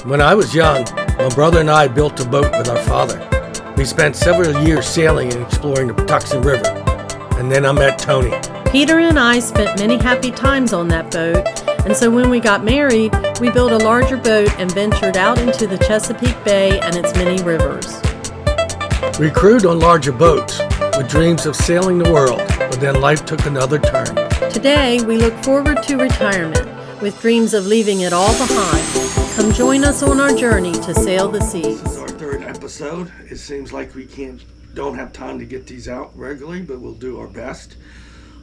When I was young, my brother and I built a boat with our father. We spent several years sailing and exploring the Patuxent River. And then I met Tony. Peter and I spent many happy times on that boat, and so when we got married, we built a larger boat and ventured out into the Chesapeake Bay and its many rivers. We crewed on larger boats with dreams of sailing the world, but then life took another turn. Today, we look forward to retirement with dreams of leaving it all behind. Come join us on our journey to sail the seas. This is our third episode. It seems like we don't have time to get these out regularly, but we'll do our best.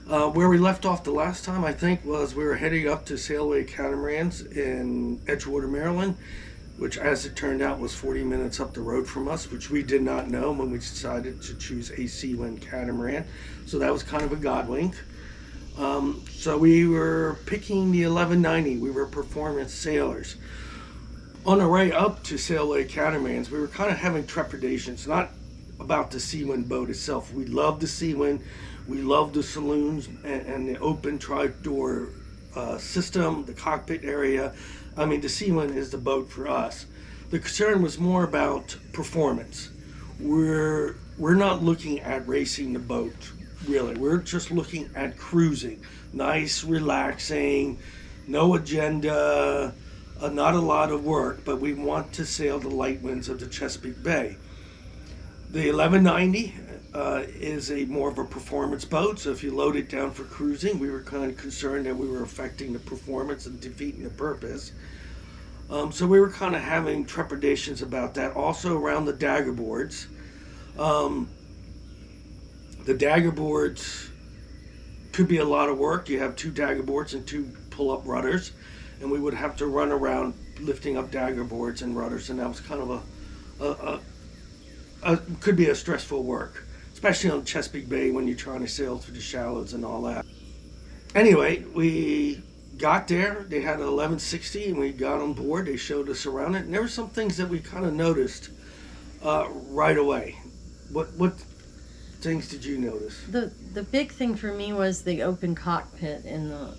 Where we left off the last time, I think, was we were heading up to Sailway Catamarans in Edgewater, Maryland, which, as it turned out, was 40 minutes up the road from us, which we did not know when we decided to choose a Seawind catamaran. So that was kind of a God wink. So we were picking the 1190. We were performance sailors. On our way up to Sailway Catamarans, we were kind of having trepidations, not about the Seawind boat itself. We loved the Seawind. We loved the saloons and the open tri-door system, the cockpit area. I mean, the Seawind is the boat for us. The concern was more about performance. We're not looking at racing the boat, really. We're just looking at cruising. Nice, relaxing, no agenda, not a lot of work, but we want to sail the light winds of the Chesapeake Bay. The 1190 is more of a performance boat, so if you load it down for cruising, we were kind of concerned that we were affecting the performance and defeating the purpose. So we were kind of having trepidations about that. Also around the dagger boards. The dagger boards could be a lot of work. You have 2 dagger boards and 2 pull-up rudders, and we would have to run around lifting up dagger boards and rudders, and that was kind of could be a stressful work, especially on Chesapeake Bay when you're trying to sail through the shallows and all that. Anyway, we got there. They had an 1160, and we got on board. They showed us around it, and there were some things that we kind of noticed right away. What things did you notice? The big thing for me was the open cockpit in the,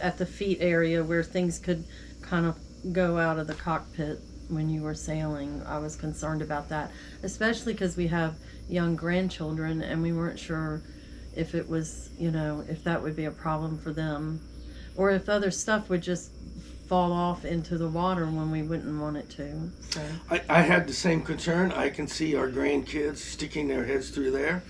at the feet area where things could kind of go out of the cockpit when you were sailing. I was concerned about that, especially because we have young grandchildren and we weren't sure if it was, if that would be a problem for them or if other stuff would just fall off into the water when we wouldn't want it to. So I had the same concern. I can see our grandkids sticking their heads through there,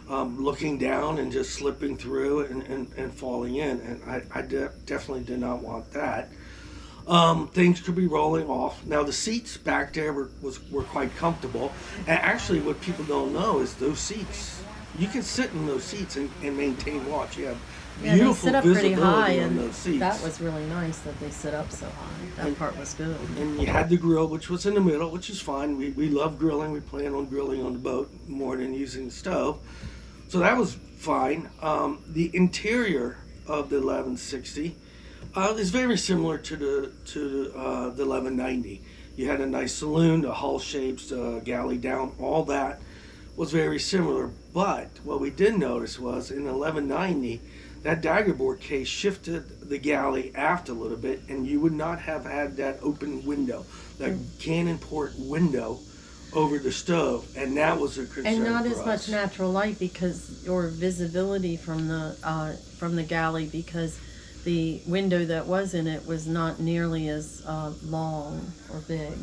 looking down and just slipping through and falling in, and I definitely did not want that. Things could be rolling off. Now the seats back there were quite comfortable, and actually what people don't know is those seats, you can sit in those seats and maintain watch. You have beautiful visibility on those seats. That was really nice that they sit up so high. That part was good. And you had the grill, which was in the middle, which is fine. We love grilling. We plan on grilling on the boat more than using the stove, so that was fine. The interior of the 1160 is very similar to the 1190. You had a nice saloon, the hull shapes, the galley down, all that was very similar. But what we did notice was in the 1190, that dagger board case shifted the galley aft a little bit, and you would not have had that open window, that cannon port window over the stove, and that was a concern. And not for as us. much natural light because or visibility from the galley, because the window that was in it was not nearly as long or big.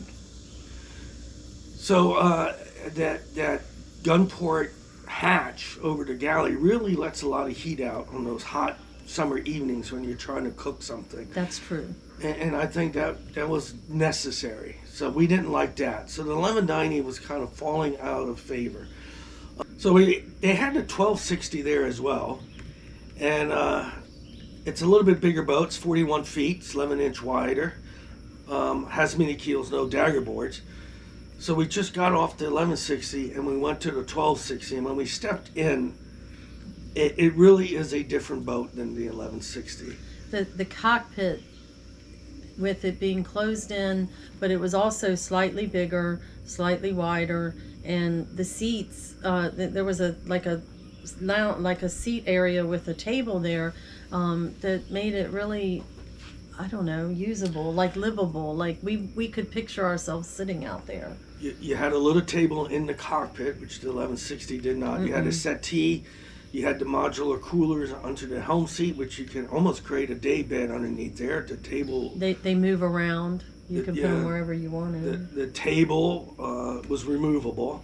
So that gunport hatch over the galley really lets a lot of heat out on those hot summer evenings when you're trying to cook something. That's true. And I think that was necessary. So we didn't like that. So the 1190 was kind of falling out of favor. So they had the 1260 there as well. And it's a little bit bigger boat. It's 41 feet. It's 11 inch wider. Has mini keels, no dagger boards. So we just got off the 1160 and we went to the 1260. And when we stepped in, it really is a different boat than the 1160. The cockpit, with it being closed in, but it was also slightly bigger, slightly wider, and the seats, there was a seat area with a table there that made it really I don't know, usable, like livable. Like we could picture ourselves sitting out there. You had a little table in the cockpit, which the 1160 did not. You had a settee. You had the modular coolers under the helm seat, which you can almost create a day bed underneath there. The table. They move around. You can put them Yeah. wherever you wanted. The table was removable.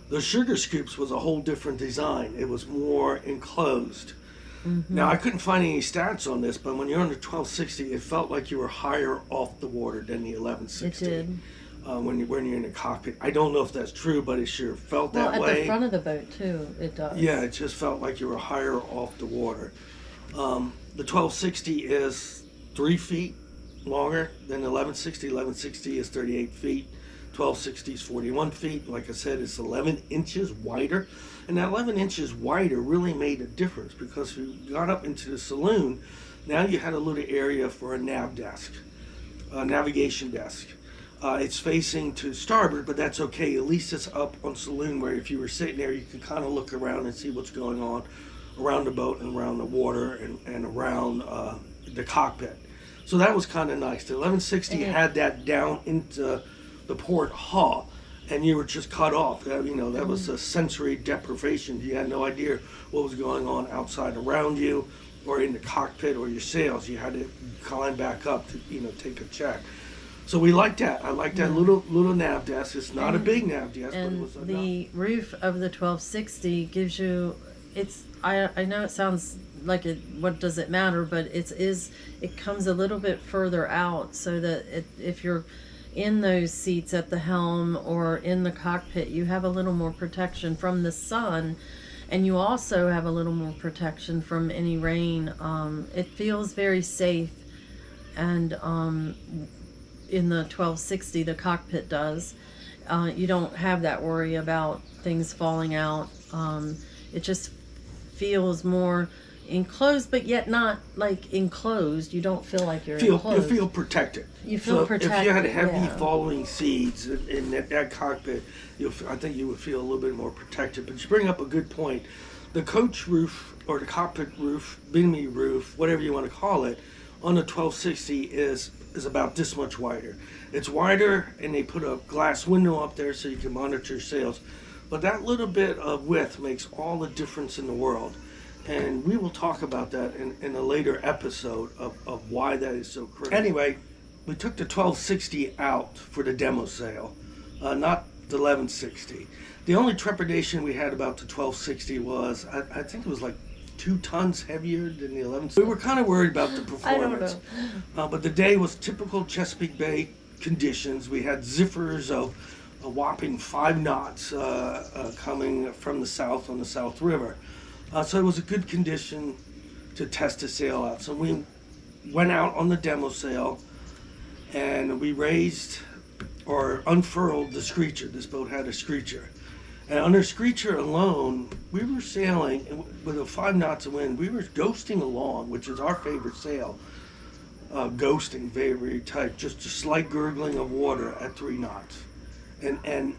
The sugar scoops was a whole different design. It was more enclosed. Now, I couldn't find any stats on this, but when you're on the 1260, it felt like you were higher off the water than the 1160. It did. When you're in the cockpit. I don't know if that's true, but it sure felt Well, that at way. the front of the boat too, it does. Yeah, it just felt like you were higher off the water. The 1260 is 3 feet longer than the 1160. 1160 is 38 feet. 1260 is 41 feet. Like I said, it's 11 inches wider. And that 11 inches wider really made a difference because if you got up into the saloon, now you had a little area for a nav desk, a navigation desk. It's facing to starboard, but that's okay. At least it's up on saloon where if you were sitting there, you could kind of look around and see what's going on around the boat and around the water and around the cockpit. So that was kind of nice. The 1160 had that down into the port hull, and you were just cut off. You know, that was a sensory deprivation. You had no idea what was going on outside around you or in the cockpit or your sails. You had to climb back up to, you know, take a check. So we like that. I like that little nav desk. It's not a big nav desk, but it was enough. The roof of the 1260 gives you. I know it sounds like it. What does it matter? But it comes a little bit further out so that if you're in those seats at the helm or in the cockpit, you have a little more protection from the sun, and you also have a little more protection from any rain. It feels very safe, and in the 1260 the cockpit does. You don't have that worry about things falling out. It just feels more enclosed, but yet not like enclosed. You don't feel like you're enclosed. You feel protected. You feel protected. If you had heavy yeah. falling seeds in that cockpit, I think you would feel a little bit more protected. But you bring up a good point. The coach roof or the cockpit roof, bimini roof, whatever you want to call it, on the 1260 is about this much wider. It's wider, and they put a glass window up there so you can monitor sails. But that little bit of width makes all the difference in the world. And we will talk about that in a later episode of why that is so critical. Anyway, we took the 1260 out for the demo sail, not the 1160. The only trepidation we had about the 1260 was, I think it was like 2 tons heavier than the 1160. We were kind of worried about the performance. I don't know. But the day was typical Chesapeake Bay conditions. We had zippers of a whopping 5 knots coming from the south on the South River. So it was a good condition to test the sail out. So we went out on the demo sail and we raised or unfurled the screecher. This boat had a screecher. And under screecher alone, we were sailing with a 5 knots of wind. We were ghosting along, which is our favorite sail. Ghosting, very, very tight. Just a slight gurgling of water at 3 knots. And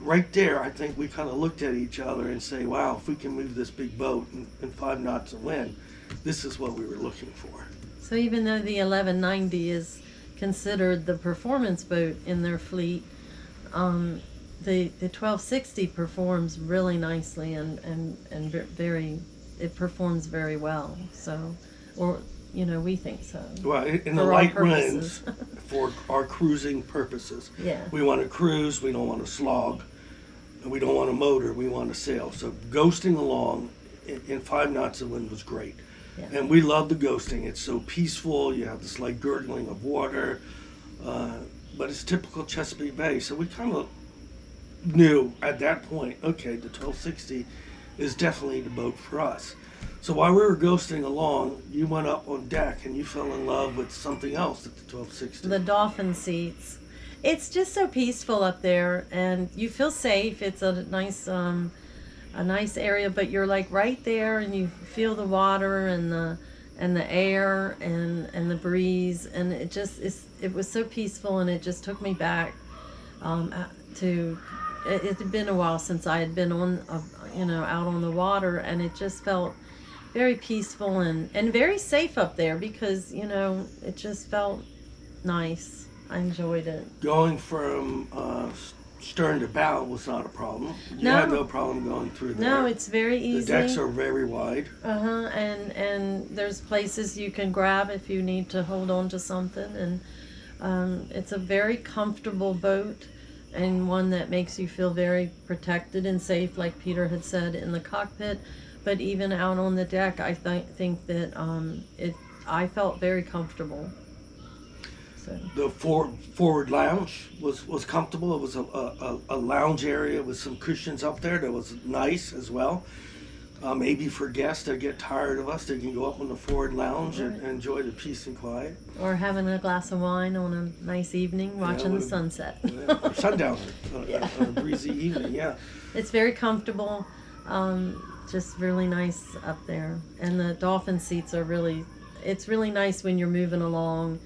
right there, I think we kind of looked at each other and say, wow, if we can move this big boat in 5 knots of wind, this is what we were looking for. So even though the 1190 is considered the performance boat in their fleet, the 1260 performs really nicely and it performs very well. So, or we think so. Well, in the For light our winds, purposes. for our cruising purposes. Yeah. We want to cruise, we don't want to slog, and we don't want to motor, we want to sail. So ghosting along in 5 knots of wind was great. Yeah. And we love the ghosting. It's so peaceful, you have this light gurgling of water, but it's typical Chesapeake Bay. So we kind of knew at that point, okay, the 1260 is definitely the boat for us. So while we were ghosting along, you went up on deck and you fell in love with something else at the 1260. The dolphin seats. It's just so peaceful up there, and you feel safe. It's a nice area, but you're like right there, and you feel the water and the air and the breeze, and it was so peaceful, and it just took me back to. It had been a while since I had been on, out on the water, and it just felt very peaceful and very safe up there because, it just felt nice. I enjoyed it. Going from stern to bow was not a problem. You had no problem going through there. No, it's very easy. The decks are very wide. And there's places you can grab if you need to hold on to something, and it's a very comfortable boat, and one that makes you feel very protected and safe, like Peter had said in the cockpit. But even out on the deck, I think that I felt very comfortable. So. The forward lounge was comfortable. It was a lounge area with some cushions up there that was nice as well. Maybe for guests that get tired of us, they can go up on the forward lounge and enjoy the peace and quiet. Or having a glass of wine on a nice evening, watching the sunset. Or sundown, on a breezy evening, yeah. It's very comfortable, just really nice up there. And the dolphin seats are it's really nice when you're moving along.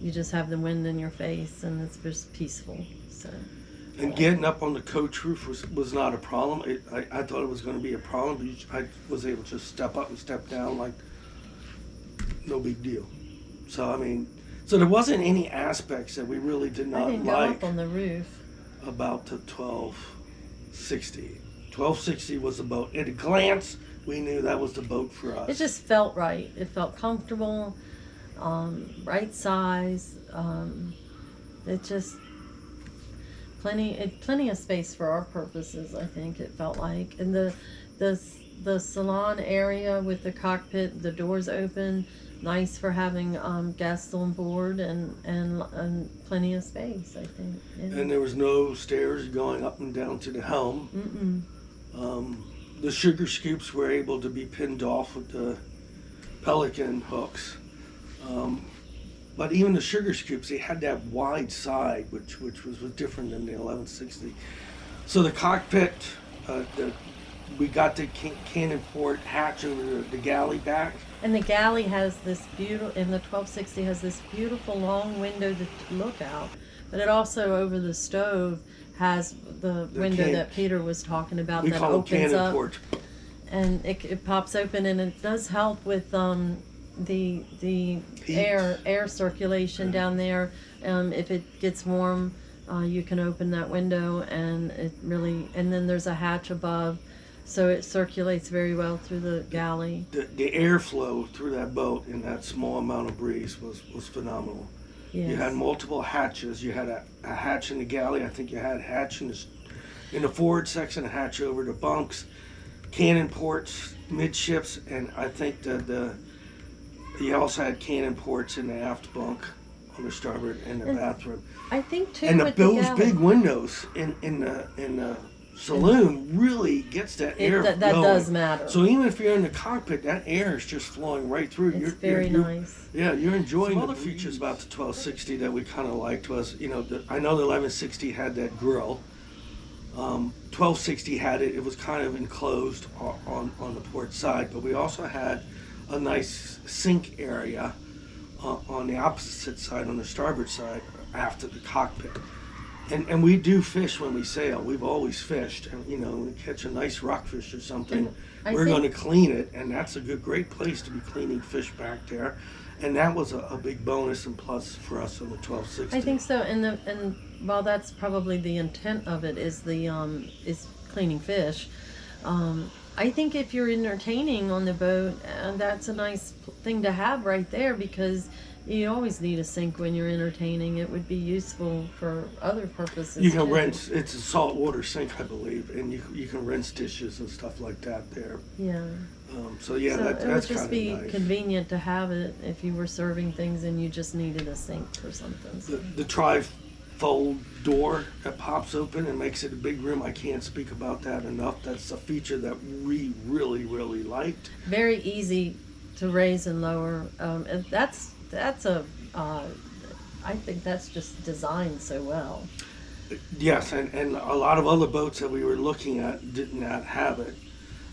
You just have the wind in your face, and it's just peaceful. So. And getting up on the coach roof was not a problem. I thought it was going to be a problem, but I was able to just step up and step down like no big deal. So so there wasn't any aspects that we really did not I didn't like go up on the roof about the 1260. 1260 was the boat. At a glance, we knew that was the boat for us. It just felt right. It felt comfortable, right size. It just plenty of space for our purposes. I think it felt like, and the salon area with the cockpit, the doors open, nice for having guests on board, and plenty of space. I think. Yeah. And there was no stairs going up and down to the helm. The sugar scoops were able to be pinned off with the pelican hooks. But even the sugar scoops, they had that wide side, which was different than the 1160. So the cockpit, we got the cannon port hatch over the galley back. And the galley has this beautiful, and the 1260 has this beautiful long window to look out. But it also, over the stove, has the window that Peter was talking about that opens up. Port. And it pops open, and it does help with the air circulation down there. If it gets warm, you can open that window, and and then there's a hatch above, so it circulates very well through the galley. The airflow through that boat in that small amount of breeze was phenomenal. Yes. You had multiple hatches. You had a hatch in the galley. I think you had a hatch in the forward section, a hatch over the bunks, cannon ports, midships, and I think that you also had cannon ports in the aft bunk on the starboard and the bathroom. I think too. And those big windows in the saloon really gets that air that going. does matter. So even if you're in the cockpit, that air is just flowing right through. It's very nice. Yeah, you're enjoying the features about the 1260 that we kind of liked was, I know the 1160 had that grill. 1260 had it. It was kind of enclosed on the port side, but we also had a nice sink area on the opposite side, on the starboard side, after the cockpit. And we do fish when we sail. We've always fished. And, when we catch a nice rockfish or something, we're going to clean it. And that's a great place to be cleaning fish back there. And that was a big bonus and plus for us on the 1260. I think so. And while that's probably the intent of it is is cleaning fish, I think if you're entertaining on the boat, that's a nice thing to have right there, because you always need a sink when you're entertaining. It would be useful for other purposes. You can rinse. It's a saltwater sink, I believe, and you can rinse dishes and stuff like that there. Yeah. That's it would just be nice. Convenient to have it if you were serving things and you just needed a sink or something. So. The tri-fold door that pops open and makes it a big room. I can't speak about that enough. That's a feature that we really, really liked. Very easy to raise and lower. And that's I think that's just designed so well. Yes, and a lot of other boats that we were looking at did not have it.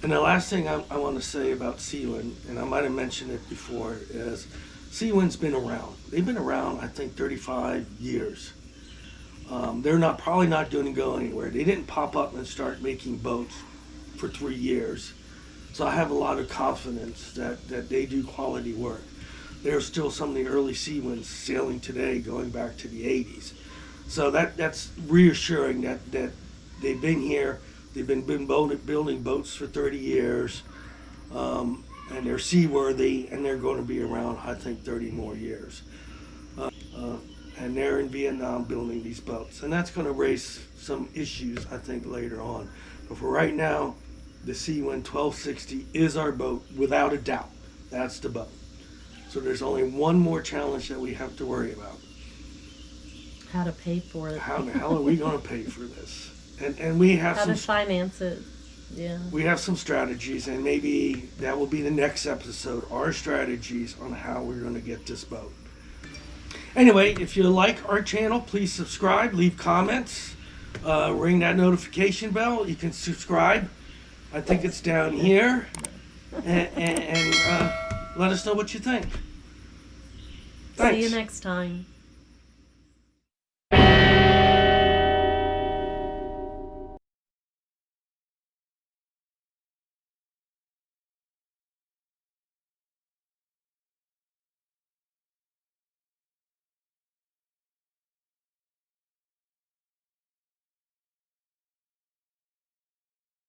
And the last thing I want to say about Seawind, and I might have mentioned it before, is Seawind's been around. They've been around, I think, 35 years. They're probably not going to go anywhere. They didn't pop up and start making boats for 3 years. So I have a lot of confidence that they do quality work. There's still some of the early Seawinds sailing today, going back to the 80s. So that's reassuring that they've been here. They've been building boats for 30 years, and they're seaworthy, and they're going to be around, I think, 30 more years. And they're in Vietnam building these boats, and that's going to raise some issues, I think, later on. But for right now, the Seawind 1260 is our boat, without a doubt. That's the boat. So there's only one more challenge that we have to worry about. How to pay for it. How the hell are we going to pay for this? And we have How some to finance it. Yeah. we have some strategies, and maybe that will be the next episode, our strategies on how we're going to get this boat. Anyway, if you like our channel, please subscribe, leave comments, ring that notification bell. You can subscribe. I think it's down here. And let us know what you think. Thanks. See you next time.